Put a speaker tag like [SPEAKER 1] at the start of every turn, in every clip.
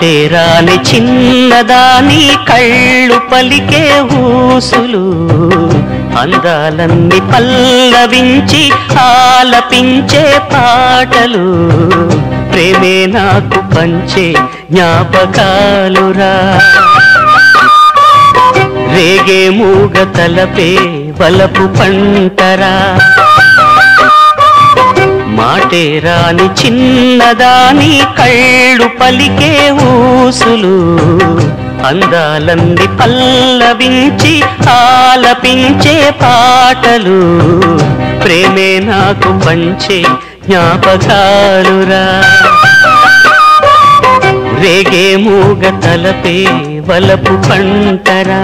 [SPEAKER 1] మాటేరాని చిన్నదాని కళ్ళు పలికే ఊసులు అందాలన్నీ పల్లవించి ఆలపించే పాటలు ప్రేమే నాకు పంచే జ్ఞాపకాలురా రేగే మూగ తలపే వలపు పంటరా మాటేరాని చిన్నదాని కళ్ళు పలికే ఊసులు అందాలన్నీ పల్లవించి ఆలపించే పాటలు ప్రేమే నాకు పంచే జ్ఞాపకాలురా రేగే మూగ తలపే వలపు పంటరా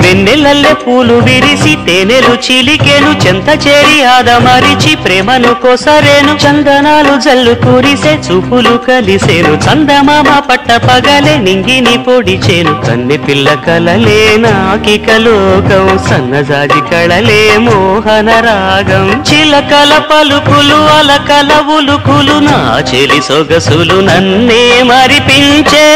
[SPEAKER 1] వెన్నెలల్లె పూలు విరిసి తేనెలు చిలికెను చెంత చేరి ఆదమరిచి ప్రేమను కోసరేను చందనాలు జల్లు కురిసే చూపులు కలిసేను చందమామ పట్ట పగలే నింగిని పొడిచేను కన్నె పిల్ల కలలే నాకిక లోకం సన్నజాజి కళలే మోహన రాగం చిలకల పలుకులు అలకల ఉలుకులు నా చెలి సొగసులు నన్నే మరిపించే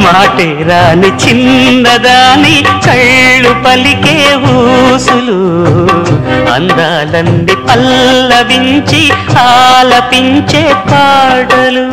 [SPEAKER 1] మాటేరాని చిన్నదాని కళ్ళు పలికే ఊసులు అందాలన్నీ పల్లవించి ఆలపించే పాటలు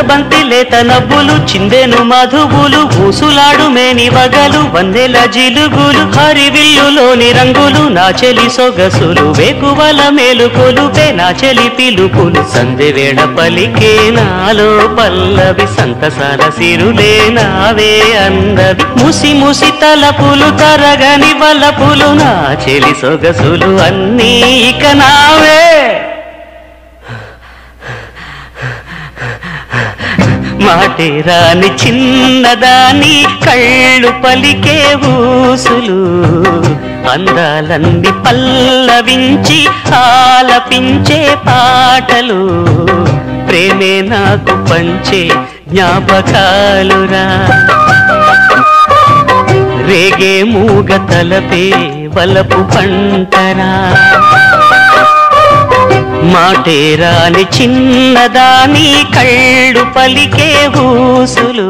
[SPEAKER 1] బంతి లేత నవ్వులు చిందెను మధువులు ఊసులాడు మేని వగలు వందెల జిలుగులు హరివిల్లులోని రంగులు నా చెలి సొగసులు వేకువల మేలుకొలు నా చెలి పిలుపులు సందెవేళ పలికే నాలో పల్లవి సంతసాల సిరులే నావే అందవి ముసి ముసి తలపులు తరగని వలపులు నా చెలి సొగసులు అన్నీ ఇక నావే మాటేరాని చిన్నదాని కళ్ళు పలికే ఊసులు అందాలన్నీ పల్లవించి ఆలపించే పాటలు ప్రేమే నాకు పంచే జ్ఞాపకాలురా రేగే మూగ తలపే వలపు పంటరా మాటేరాని చిన్నదాని కళ్ళు పలికే ఊసులు